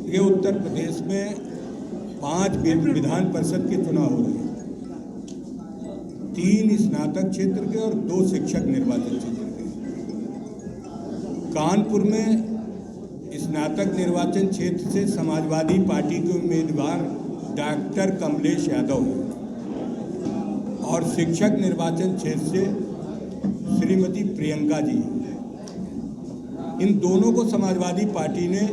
ये उत्तर प्रदेश में 5 विधान परिषद के चुनाव हो रहे हैं, 3 स्नातक क्षेत्र के और 2 शिक्षक निर्वाचन क्षेत्र के। कानपुर में स्नातक निर्वाचन क्षेत्र से समाजवादी पार्टी के उम्मीदवार डॉक्टर कमलेश यादव हैं और शिक्षक निर्वाचन क्षेत्र से श्रीमती प्रियंका जी हैं। इन दोनों को समाजवादी पार्टी ने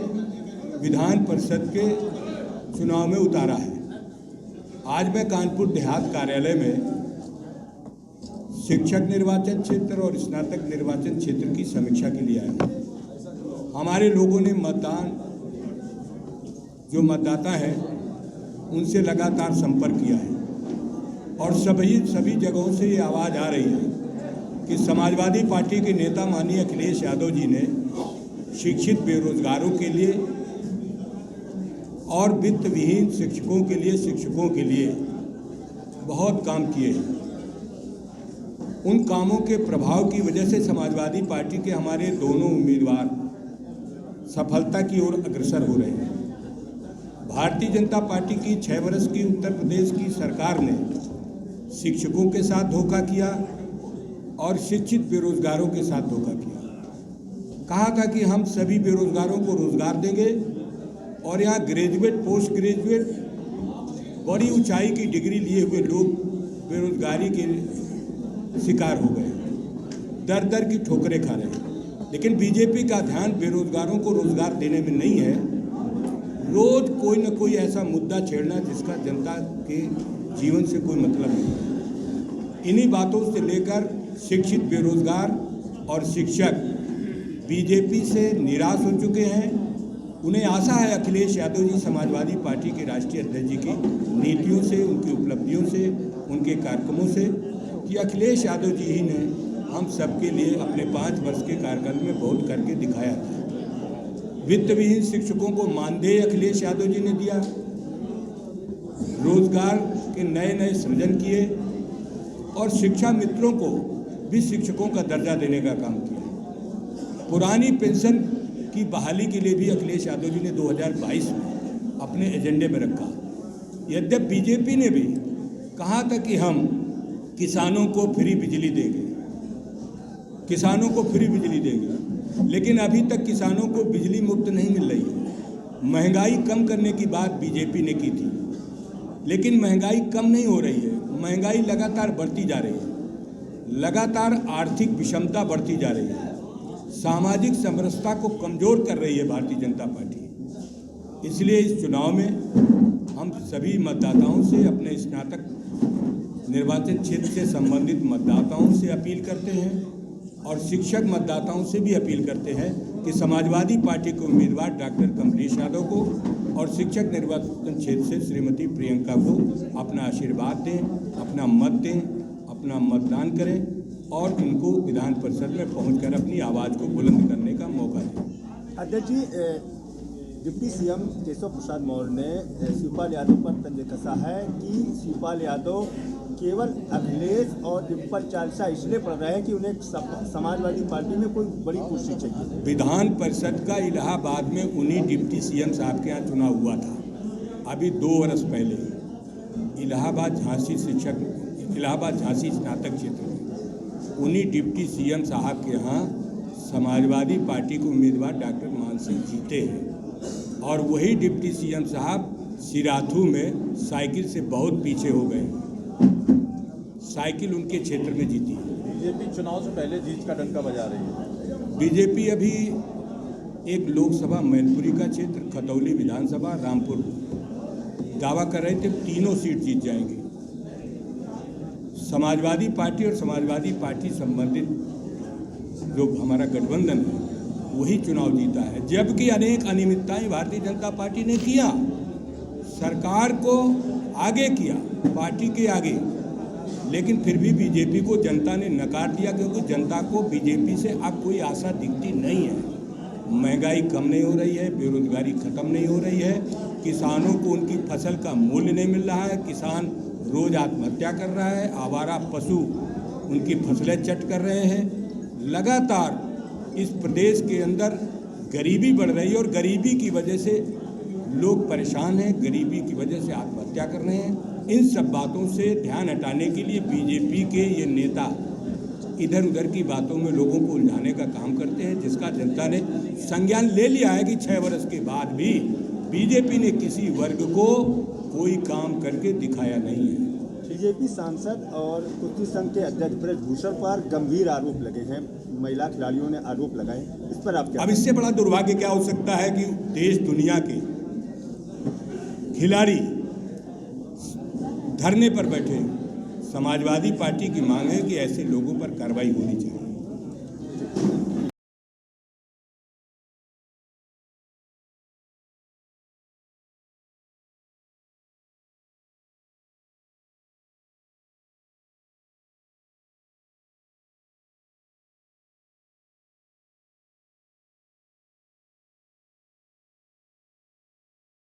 विधान परिषद के चुनाव में उतारा है। आज मैं कानपुर देहात कार्यालय में शिक्षक निर्वाचन क्षेत्र और स्नातक निर्वाचन क्षेत्र की समीक्षा के लिए आया हूँ। हमारे लोगों ने जो मतदाता हैं उनसे लगातार संपर्क किया है और सभी जगहों से ये आवाज़ आ रही है कि समाजवादी पार्टी के नेता माननीय अखिलेश यादव जी ने शिक्षित बेरोजगारों के लिए और वित्त विहीन शिक्षकों के लिए बहुत काम किए हैं। उन कामों के प्रभाव की वजह से समाजवादी पार्टी के हमारे दोनों उम्मीदवार सफलता की ओर अग्रसर हो रहे हैं। भारतीय जनता पार्टी की 6 वर्ष की उत्तर प्रदेश की सरकार ने शिक्षकों के साथ धोखा किया और शिक्षित बेरोजगारों के साथ धोखा किया। कहा था कि हम सभी बेरोजगारों को रोजगार देंगे और यहाँ ग्रेजुएट, पोस्ट ग्रेजुएट, बड़ी ऊंचाई की डिग्री लिए हुए लोग बेरोजगारी के शिकार हो गए, दर दर की ठोकरें खा रहे हैं। लेकिन बीजेपी का ध्यान बेरोजगारों को रोजगार देने में नहीं है, रोज कोई न कोई ऐसा मुद्दा छेड़ना जिसका जनता के जीवन से कोई मतलब नहीं। इन्हीं बातों से लेकर शिक्षित बेरोजगार और शिक्षक बीजेपी से निराश हो चुके हैं। उन्हें आशा है अखिलेश यादव जी समाजवादी पार्टी के राष्ट्रीय अध्यक्ष जी की नीतियों से, उनकी उपलब्धियों से, उनके कार्यक्रमों से कि अखिलेश यादव जी ही ने हम सबके लिए अपने 5 वर्ष के कार्यकाल में बहुत करके दिखाया था। वित्त विहीन शिक्षकों को मानदेय अखिलेश यादव जी ने दिया, रोजगार के नए सृजन किए और शिक्षा मित्रों को भी शिक्षकों का दर्जा देने का काम किया। पुरानी पेंशन की बहाली के लिए भी अखिलेश यादव जी ने 2022 में अपने एजेंडे में रखा। यद्यपि बीजेपी ने भी कहा था कि हम किसानों को फ्री बिजली देंगे, लेकिन अभी तक किसानों को बिजली मुफ्त नहीं मिल रही है। महंगाई कम करने की बात बीजेपी ने की थी, लेकिन महंगाई कम नहीं हो रही है, महंगाई लगातार बढ़ती जा रही है, लगातार आर्थिक विषमता बढ़ती जा रही है, सामाजिक समरसता को कमज़ोर कर रही है भारतीय जनता पार्टी। इसलिए इस चुनाव में हम सभी मतदाताओं से, अपने स्नातक निर्वाचन क्षेत्र से संबंधित मतदाताओं से अपील करते हैं और शिक्षक मतदाताओं से भी अपील करते हैं कि समाजवादी पार्टी के उम्मीदवार डॉक्टर कमलेश यादव को और शिक्षक निर्वाचन क्षेत्र से श्रीमती प्रियंका को अपना आशीर्वाद दें, अपना मत दें, अपना मतदान करें और इनको विधान परिषद में पहुंचकर अपनी आवाज़ को बुलंद करने का मौका दें। अध्यक्ष जी, डिप्टी सीएम केशव प्रसाद मौर्य ने शिवपाल यादव पर तंज कसा है कि शिवपाल यादव केवल अखिलेश और डिम्पल चालीसा इसलिए पढ़ रहे हैं कि उन्हें समाजवादी पार्टी में कोई बड़ी कुर्सी चाहिए। विधान परिषद का इलाहाबाद में उन्हीं डिप्टी सीएम साहब के यहाँ चुनाव हुआ था, अभी 2 वर्ष पहले। इलाहाबाद झांसी स्नातक क्षेत्र में उन्हीं डिप्टी सीएम साहब के यहाँ समाजवादी पार्टी के उम्मीदवार डॉक्टर मान सिंह जीते हैं और वही डिप्टी सीएम साहब सिराथू में साइकिल से बहुत पीछे हो गए। साइकिल उनके क्षेत्र में जीती है। बीजेपी चुनाव से पहले जीत का डंका बजा रही है। बीजेपी अभी एक लोकसभा मैनपुरी का क्षेत्र, खतौली विधानसभा, रामपुर दावा कर रहे थे 3 सीट जीत जाएंगे। समाजवादी पार्टी और समाजवादी पार्टी संबंधित जो हमारा गठबंधन है वही चुनाव जीता है, जबकि अनेक अनियमितताएं भारतीय जनता पार्टी ने किया, सरकार को आगे किया, पार्टी के आगे, लेकिन फिर भी बीजेपी को जनता ने नकार दिया क्योंकि जनता को बीजेपी से अब कोई आशा दिखती नहीं है। महंगाई कम नहीं हो रही है, बेरोजगारी खत्म नहीं हो रही है, किसानों को उनकी फसल का मूल्य नहीं मिल रहा है, किसान रोज आत्महत्या कर रहा है, आवारा पशु उनकी फसलें चट कर रहे हैं। लगातार इस प्रदेश के अंदर गरीबी बढ़ रही है और गरीबी की वजह से लोग परेशान हैं, गरीबी की वजह से आत्महत्या कर रहे हैं। इन सब बातों से ध्यान हटाने के लिए बीजेपी के ये नेता इधर उधर की बातों में लोगों को उलझाने का काम करते हैं, जिसका जनता ने संज्ञान ले लिया है कि 6 वर्ष के बाद भी बीजेपी ने किसी वर्ग को कोई काम करके दिखाया नहीं है। बीजेपी सांसद और कुश्ती संघ के अध्यक्ष ब्रजभूषण पर गंभीर आरोप लगे हैं, महिला खिलाड़ियों ने आरोप लगाए, इस पर आप क्या? अब इससे बड़ा दुर्भाग्य क्या हो सकता है कि देश दुनिया के खिलाड़ी धरने पर बैठे। समाजवादी पार्टी की मांग है कि ऐसे लोगों पर कार्रवाई होनी चाहिए।